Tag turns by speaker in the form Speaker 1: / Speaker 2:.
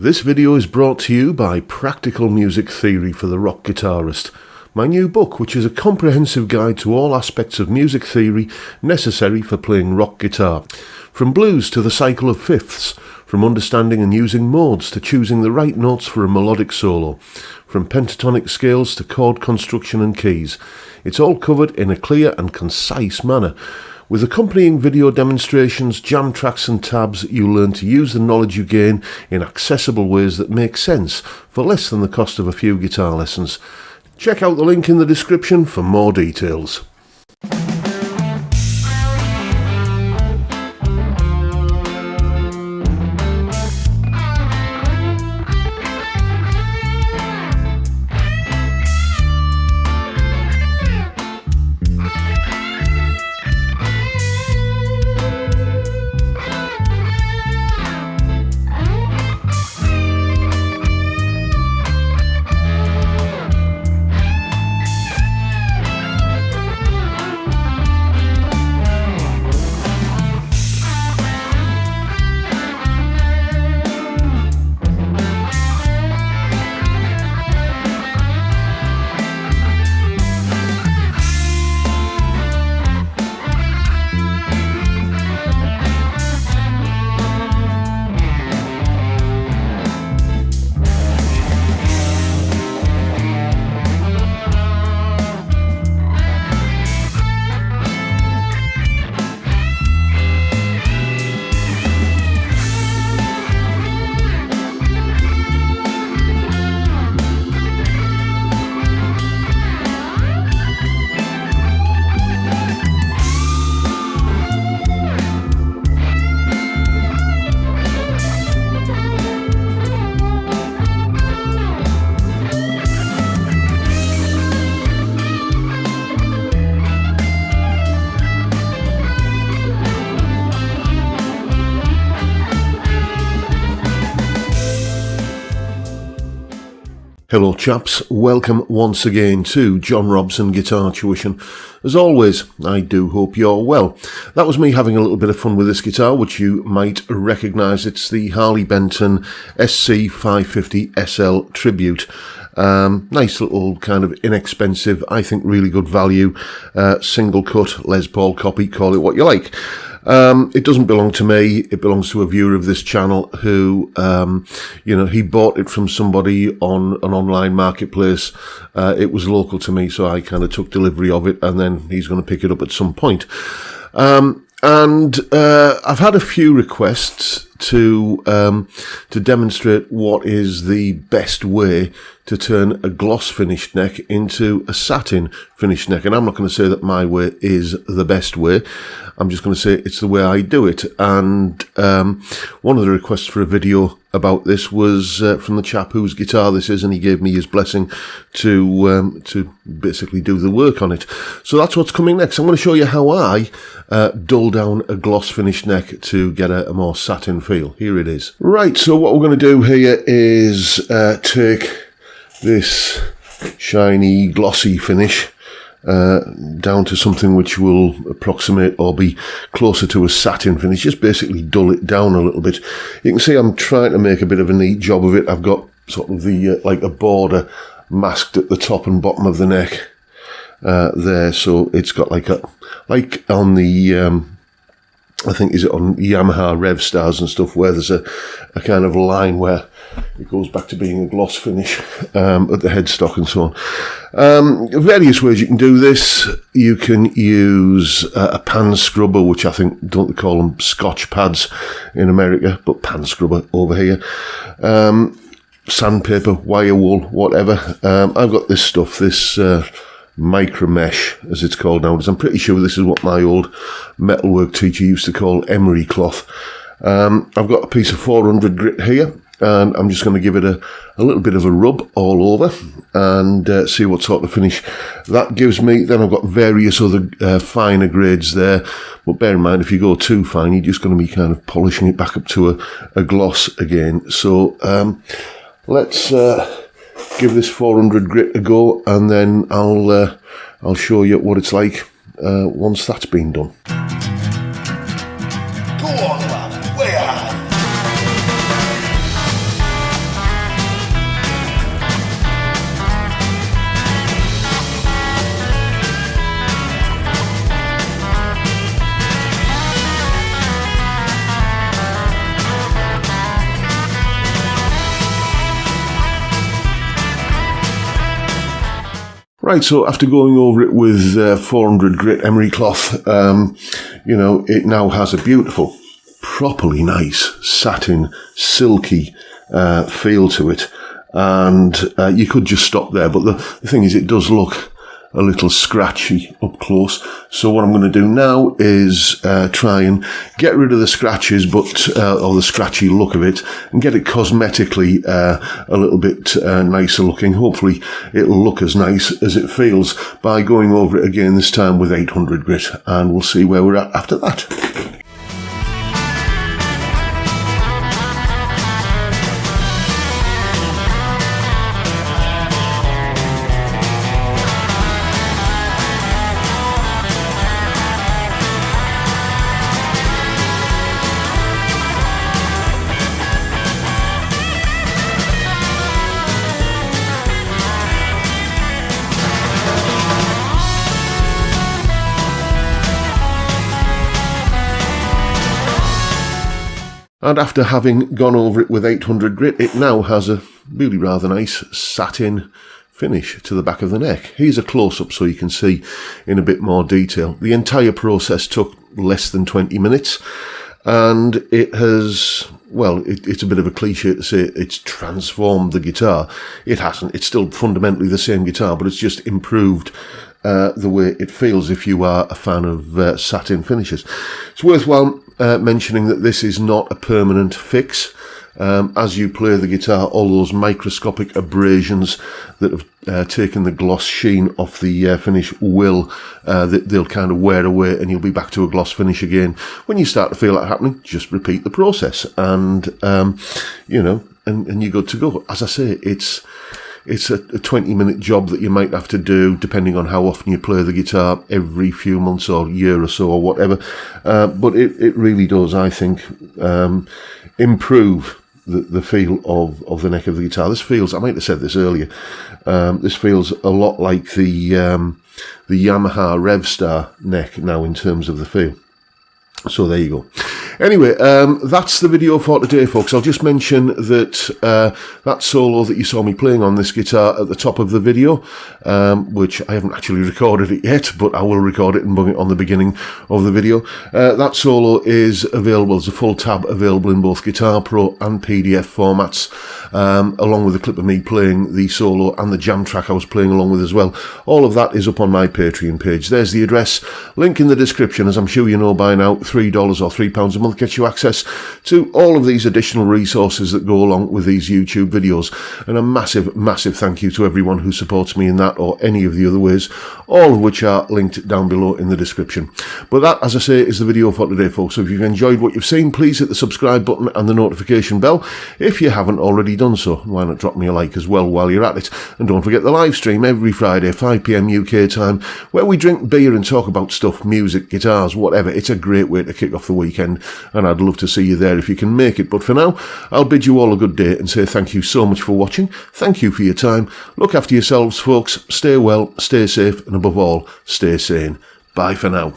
Speaker 1: This video is brought to you by Practical Music Theory for the Rock Guitarist, my new book, which is a comprehensive guide to all aspects of music theory necessary for playing rock guitar. From blues to the cycle of fifths, from understanding and using modes to choosing the right notes for a melodic solo, from pentatonic scales to chord construction and keys. It's all covered in a clear and concise manner. With accompanying video demonstrations, jam tracks and tabs, you'll learn to use the knowledge you gain in accessible ways that make sense for less than the cost of a few guitar lessons. Check out the link in the description for more details. Hello chaps, welcome once again to John Robson Guitar Tuition. As always, I do hope you're well. That was me having a little bit of fun with this guitar, which you might recognise. It's the Harley Benton SC550 SL Tribute. Nice little kind of inexpensive, I think really good value, single cut Les Paul copy, call it what you like. It doesn't belong to me. It belongs to a viewer of this channel who, he bought it from somebody on an online marketplace. It was local to me, so I kind of took delivery of it, and then he's going to pick it up at some point. I've had a few requests to demonstrate what is the best way to turn a gloss finished neck into a satin finished neck. And I'm not going to say that my way is the best way. I'm just going to say it's the way I do it. And one of the requests for a video about this was from the chap whose guitar this is, and he gave me his blessing to basically do the work on it. So that's what's coming next. I'm going to show you how I dull down a gloss finished neck to get a more satin feel. Here it is. Right, so what we're going to do here is take this shiny glossy finish down to something which will approximate or be closer to a satin finish. Just basically dull it down a little bit. You can see I'm trying to make a bit of a neat job of it. I've got sort of the like a border masked at the top and bottom of the neck there, so it's got like on the I think is it on Yamaha Rev Stars and stuff, where there's a kind of line where it goes back to being a gloss finish at the headstock and so on. Various ways you can do this. You can use a pan scrubber, which I think, don't they call them Scotch pads in America, but pan scrubber over here. Sandpaper, wire wool, whatever. I've got this stuff, this micro mesh, as it's called nowadays. I'm pretty sure this is what my old metalwork teacher used to call emery cloth. I've got a piece of 400 grit here, and I'm just going to give it a little bit of a rub all over and see what sort of finish that gives me. Then I've got various other finer grades there, but bear in mind if you go too fine, you're just going to be kind of polishing it back up to a gloss again. So let's give this 400 grit a go, and then I'll show you what it's like once that's been done.
Speaker 2: Go on, lad, way hard.
Speaker 1: Right, so after going over it with 400 grit emery cloth, you know, it now has a beautiful, properly nice satin, silky feel to it. And you could just stop there, but the thing is, it does look a little scratchy up close. So what I'm going to do now is try and get rid of the scratches, but or the scratchy look of it, and get it cosmetically a little bit nicer looking. Hopefully it'll look as nice as it feels by going over it again, this time with 800 grit, and we'll see where we're at after that. And after having gone over it with 800 grit, it now has a really rather nice satin finish to the back of the neck. Here's a close-up so you can see in a bit more detail. The entire process took less than 20 minutes, and it has, well, it's a bit of a cliche to say it's transformed the guitar. It hasn't. It's still fundamentally the same guitar, but it's just improved the way it feels if you are a fan of satin finishes. It's worthwhile mentioning that this is not a permanent fix. As you play the guitar, all those microscopic abrasions that have taken the gloss sheen off the finish will, they'll kind of wear away, and you'll be back to a gloss finish again. When you start to feel that happening, just repeat the process, and you know, and you're good to go. As I say, it's a 20-minute job that you might have to do, depending on how often you play the guitar, every few months or year or so or whatever. But it really does, I think, improve the feel of the neck of the guitar. This feels, I might have said this earlier, this feels a lot like the Yamaha Revstar neck now in terms of the feel. So there you go. Anyway, that's the video for today, folks. I'll just mention that that solo that you saw me playing on this guitar at the top of the video, which I haven't actually recorded it yet, but I will record it and bring it on the beginning of the video. That solo is available as a full tab, available in both Guitar Pro and PDF formats, along with a clip of me playing the solo and the jam track I was playing along with as well. All of that is up on my Patreon page. There's the address, link in the description. As I'm sure you know by now, $3 or £3 a month gets you access to all of these additional resources that go along with these YouTube videos. And a massive, massive thank you to everyone who supports me in that or any of the other ways, all of which are linked down below in the description. But that, as I say, is the video for today, folks. So if you've enjoyed what you've seen, please hit the subscribe button and the notification bell. If you haven't already done so, why not drop me a like as well while you're at it? And don't forget the live stream every Friday, 5 PM UK time, where we drink beer and talk about stuff, music, guitars, whatever. It's a great way to kick off the weekend, and I'd love to see you there if you can make it. But for now, I'll bid you all a good day and say thank you so much for watching. Thank you for your time. Look after yourselves, folks. Stay well, stay safe, and above all, stay sane. Bye for now.